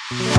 नमस्कार,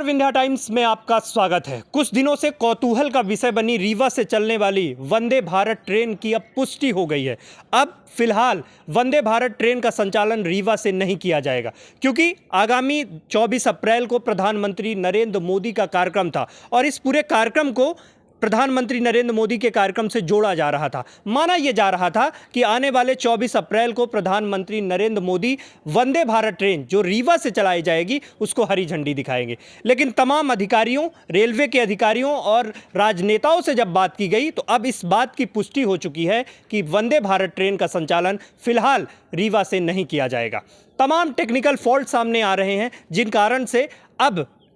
विंध्या टाइम्स में आपका स्वागत है। कुछ दिनों से कौतूहल का विषय बनी रीवा से चलने वाली वंदे भारत ट्रेन की अब पुष्टि हो गई है। अब फिलहाल वंदे भारत ट्रेन का संचालन रीवा से नहीं किया जाएगा, क्योंकि आगामी 24 अप्रैल को प्रधानमंत्री नरेंद्र मोदी का कार्यक्रम था और इस पूरे कार्यक्रम को प्रधानमंत्री नरेंद्र मोदी के कार्यक्रम से जोड़ा जा रहा था। माना यह जा रहा था कि आने वाले 24 अप्रैल को प्रधानमंत्री नरेंद्र मोदी वंदे भारत ट्रेन जो रीवा से चलाई जाएगी उसको हरी झंडी दिखाएंगे। लेकिन तमाम अधिकारियों, रेलवे के अधिकारियों और राजनेताओं से जब बात की गई तो अब इस बात की पुष्टि हो चुकी है कि वंदे भारत ट्रेन का संचालन फिलहाल रीवा से नहीं किया जाएगा। तमाम टेक्निकल फॉल्ट सामने आ रहे हैं, जिन कारण से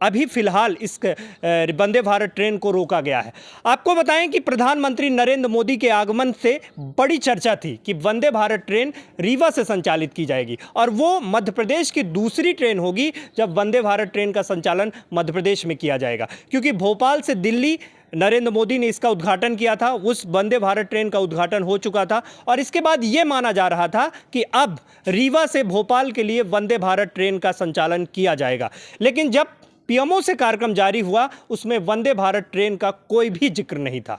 अभी फिलहाल इस वंदे भारत ट्रेन को रोका गया है। आपको बताएं कि प्रधानमंत्री नरेंद्र मोदी के आगमन से बड़ी चर्चा थी कि वंदे भारत ट्रेन रीवा से संचालित की जाएगी और वो मध्य प्रदेश की दूसरी ट्रेन होगी जब वंदे भारत ट्रेन का संचालन मध्य प्रदेश में किया जाएगा, क्योंकि भोपाल से दिल्ली नरेंद्र मोदी ने इसका उद्घाटन किया था। उस वंदे भारत ट्रेन का उद्घाटन हो चुका था और इसके बाद ये माना जा रहा था कि अब रीवा से भोपाल के लिए वंदे भारत ट्रेन का संचालन किया जाएगा। लेकिन जब पीएमओ से कार्यक्रम जारी हुआ उसमें वंदे भारत ट्रेन का कोई भी जिक्र नहीं था,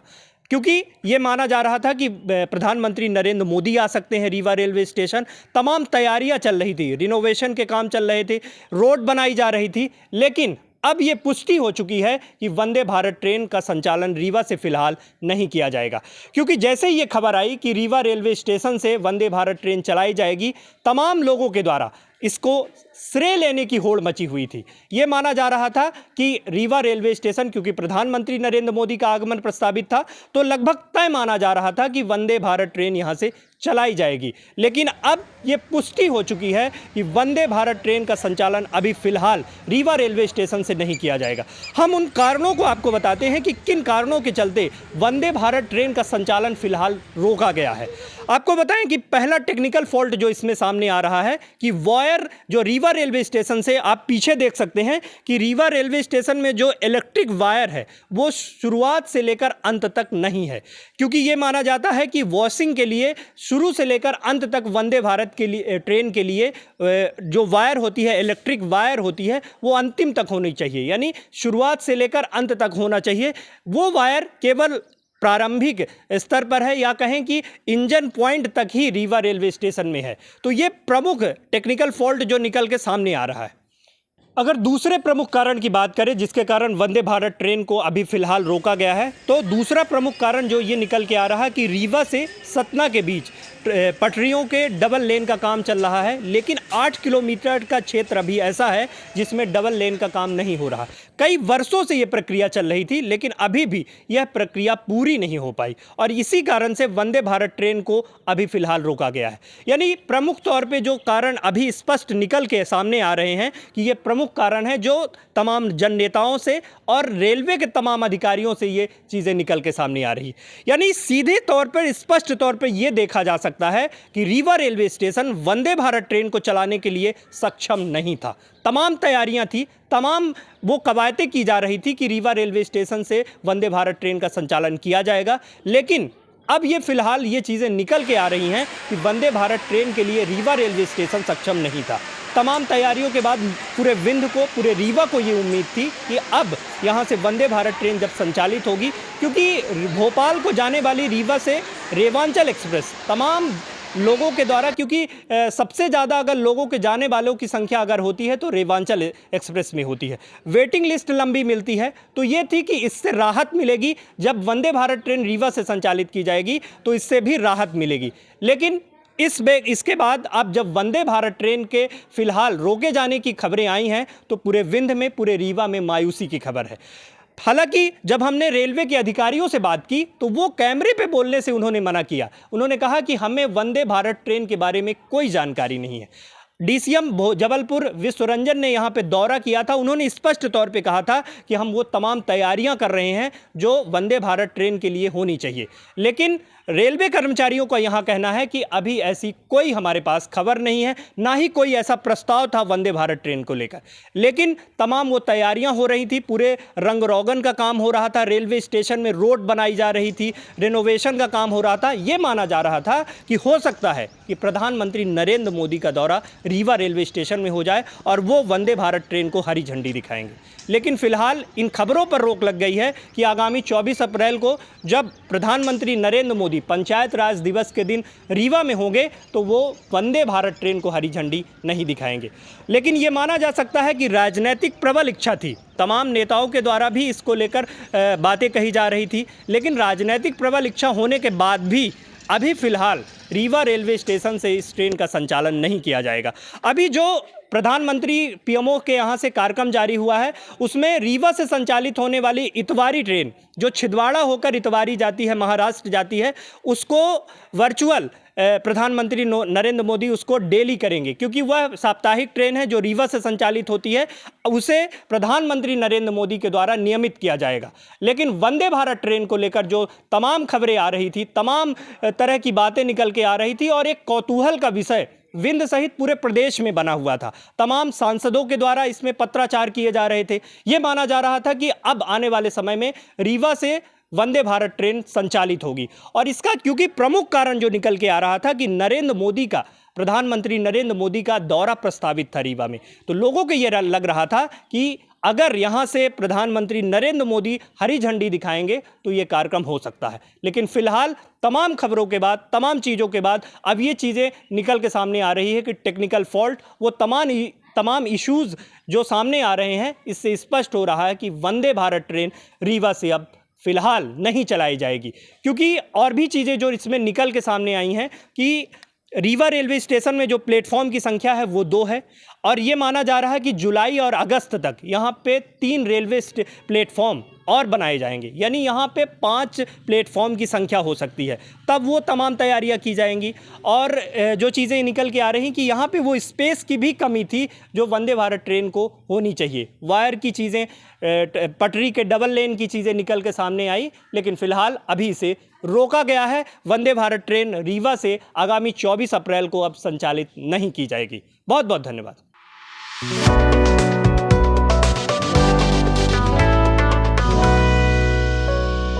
क्योंकि ये माना जा रहा था कि प्रधानमंत्री नरेंद्र मोदी आ सकते हैं रीवा रेलवे स्टेशन। तमाम तैयारियां चल रही थी, रिनोवेशन के काम चल रहे थे, रोड बनाई जा रही थी। लेकिन अब ये पुष्टि हो चुकी है कि वंदे भारत ट्रेन का संचालन रीवा से फिलहाल नहीं किया जाएगा, क्योंकि जैसे ही ये खबर आई कि रीवा रेलवे स्टेशन से वंदे भारत ट्रेन चलाई जाएगी, तमाम लोगों के द्वारा इसको श्रेय लेने की होड़ मची हुई थी। ये माना जा रहा था कि रीवा रेलवे स्टेशन, क्योंकि प्रधानमंत्री नरेंद्र मोदी का आगमन प्रस्तावित था, तो लगभग तय माना जा रहा था कि वंदे भारत ट्रेन यहाँ से चलाई जाएगी। लेकिन अब ये पुष्टि हो चुकी है कि वंदे भारत ट्रेन का संचालन अभी फिलहाल रीवा रेलवे स्टेशन से नहीं किया जाएगा। हम उन कारणों को आपको बताते हैं कि किन कारणों के चलते वंदे भारत ट्रेन का संचालन फिलहाल रोका गया है। आपको बताएं कि पहला टेक्निकल फॉल्ट जो इसमें सामने आ रहा है कि वायर जो रीवा रेलवे स्टेशन से, आप पीछे देख सकते हैं कि रीवा रेलवे स्टेशन में जो इलेक्ट्रिक वायर है वो शुरुआत से लेकर अंत तक नहीं है, क्योंकि ये माना जाता है कि वॉशिंग के लिए शुरू से लेकर अंत तक वंदे भारत के लिए ट्रेन के लिए जो वायर होती है, इलेक्ट्रिक वायर होती है, वो अंतिम तक होनी चाहिए, यानी शुरुआत से लेकर अंत तक होना चाहिए। वो वायर केवल प्रारंभिक स्तर पर है या कहें कि इंजन पॉइंट तक ही रीवा रेलवे स्टेशन में है। तो ये प्रमुख टेक्निकल फॉल्ट जो निकल के सामने आ रहा है। अगर दूसरे प्रमुख कारण की बात करें जिसके कारण वंदे भारत ट्रेन को अभी फिलहाल रोका गया है, तो दूसरा प्रमुख कारण जो ये निकल के आ रहा है कि रीवा से सतना के बीच पटरियों के डबल लेन का काम चल रहा है, लेकिन 8 किलोमीटर का क्षेत्र अभी ऐसा है जिसमें डबल लेन का काम नहीं हो रहा। कई वर्षों से ये प्रक्रिया चल रही थी, लेकिन अभी भी यह प्रक्रिया पूरी नहीं हो पाई और इसी कारण से वंदे भारत ट्रेन को अभी फिलहाल रोका गया है। यानी प्रमुख तौर पे जो कारण अभी स्पष्ट निकल के सामने आ रहे हैं कि ये प्रमुख कारण है जो तमाम जन नेताओं से और रेलवे के तमाम अधिकारियों से ये चीज़ें निकल के सामने आ रही। यानी सीधे तौर पर, स्पष्ट तौर पर यह देखा जा सकता है कि Rewa railway station Vande Bharat train को चलाने के लिए सक्षम नहीं था। तमाम तैयारियां थी, तमाम वो कवायदें की जा रही थी कि रीवा रेलवे स्टेशन से वंदे भारत ट्रेन का संचालन किया जाएगा, लेकिन अब ये फिलहाल ये चीज़ें निकल के आ रही हैं कि वंदे भारत ट्रेन के लिए रीवा रेलवे स्टेशन सक्षम नहीं था। तमाम तैयारियों के बाद पूरे विंध्य को, पूरे रीवा को ये उम्मीद थी कि अब यहाँ से वंदे भारत ट्रेन जब संचालित होगी, क्योंकि भोपाल को जाने वाली रीवा से रेवांचल एक्सप्रेस तमाम लोगों के द्वारा, क्योंकि सबसे ज़्यादा अगर लोगों के जाने वालों की संख्या अगर होती है तो रेवांचल एक्सप्रेस में होती है, वेटिंग लिस्ट लंबी मिलती है। तो ये थी कि इससे राहत मिलेगी, जब वंदे भारत ट्रेन रीवा से संचालित की जाएगी तो इससे भी राहत मिलेगी। लेकिन इसके बाद अब जब वंदे भारत ट्रेन के फिलहाल रोके जाने की खबरें आई हैं तो पूरे विंध्य में, पूरे रीवा में मायूसी की खबर है। हालांकि जब हमने रेलवे के अधिकारियों से बात की तो वो कैमरे पे बोलने से उन्होंने मना किया। उन्होंने कहा कि हमें वंदे भारत ट्रेन के बारे में कोई जानकारी नहीं है। डीसीएम जबलपुर विश्वरंजन ने यहाँ पे दौरा किया था, उन्होंने स्पष्ट तौर पे कहा था कि हम वो तमाम तैयारियां कर रहे हैं जो वंदे भारत ट्रेन के लिए होनी चाहिए। लेकिन रेलवे कर्मचारियों का यहाँ कहना है कि अभी ऐसी कोई हमारे पास खबर नहीं है, ना ही कोई ऐसा प्रस्ताव था वंदे भारत ट्रेन को लेकर। लेकिन तमाम वो तैयारियां हो रही थी, पूरे रंग रोगन का काम हो रहा था, रेलवे स्टेशन में रोड बनाई जा रही थी, रिनोवेशन का काम हो रहा था। ये माना जा रहा था कि हो सकता है कि प्रधानमंत्री नरेंद्र मोदी का दौरा रीवा रेलवे स्टेशन में हो जाए और वो वंदे भारत ट्रेन को हरी झंडी दिखाएंगे। लेकिन फिलहाल इन खबरों पर रोक लग गई है कि आगामी 24 अप्रैल को जब प्रधानमंत्री नरेंद्र मोदी पंचायत राज दिवस के दिन रीवा में होंगे तो वो वंदे भारत ट्रेन को हरी झंडी नहीं दिखाएंगे। लेकिन ये माना जा सकता है कि राजनीतिक प्रबल इच्छा थी, तमाम नेताओं के द्वारा भी इसको लेकर बातें कही जा रही थी। लेकिन राजनीतिक प्रबल इच्छा होने के बाद भी अभी फ़िलहाल रीवा रेलवे स्टेशन से इस ट्रेन का संचालन नहीं किया जाएगा। अभी जो प्रधानमंत्री पीएमओ के यहाँ से कार्यक्रम जारी हुआ है उसमें रीवा से संचालित होने वाली इतवारी ट्रेन जो छिंदवाड़ा होकर इतवारी जाती है, महाराष्ट्र जाती है, उसको वर्चुअल प्रधानमंत्री नरेंद्र मोदी उसको डेली करेंगे, क्योंकि वह साप्ताहिक ट्रेन है जो रीवा से संचालित होती है, उसे प्रधानमंत्री नरेंद्र मोदी के द्वारा नियमित किया जाएगा। लेकिन वंदे भारत ट्रेन को लेकर जो तमाम खबरें आ रही थी, तमाम तरह की बातें निकल के आ रही थी और एक कौतूहल का विषय विंध्य सहित पूरे प्रदेश में बना हुआ था। तमाम सांसदों के द्वारा इसमें पत्राचार किए जा रहे थे। ये माना जा रहा था कि अब आने वाले समय में रीवा से वंदे भारत ट्रेन संचालित होगी। और इसका क्योंकि प्रमुख कारण जो निकल के आ रहा था कि प्रधानमंत्री नरेंद्र मोदी का दौरा प्रस्तावित था रीवा में, तो लोगों को ये लग रहा था कि अगर यहाँ से प्रधानमंत्री नरेंद्र मोदी हरी झंडी दिखाएंगे तो ये कार्यक्रम हो सकता है। लेकिन फिलहाल तमाम खबरों के बाद, तमाम चीज़ों के बाद अब ये चीज़ें निकल के सामने आ रही है कि टेक्निकल फॉल्ट, वो तमाम इश्यूज़ जो सामने आ रहे हैं, इससे स्पष्ट हो रहा है कि वंदे भारत ट्रेन रीवा से अब फिलहाल नहीं चलाई जाएगी। क्योंकि और भी चीज़ें जो इसमें निकल के सामने आई हैं कि रीवा रेलवे स्टेशन में जो प्लेटफॉर्म की संख्या है वो 2 है और ये माना जा रहा है कि जुलाई और अगस्त तक यहाँ पे 3 रेलवे प्लेटफॉर्म और बनाए जाएंगे, यानी यहाँ पे 5 प्लेटफॉर्म की संख्या हो सकती है। तब वो तमाम तैयारियाँ की जाएंगी। और जो चीज़ें निकल के आ रही कि यहाँ पे वो स्पेस की भी कमी थी जो वंदे भारत ट्रेन को होनी चाहिए। वायर की चीज़ें, पटरी के डबल लेन की चीज़ें निकल के सामने आई, लेकिन फ़िलहाल अभी इसे रोका गया है। वंदे भारत ट्रेन रीवा से आगामी 24 अप्रैल को अब संचालित नहीं की जाएगी। बहुत बहुत धन्यवाद।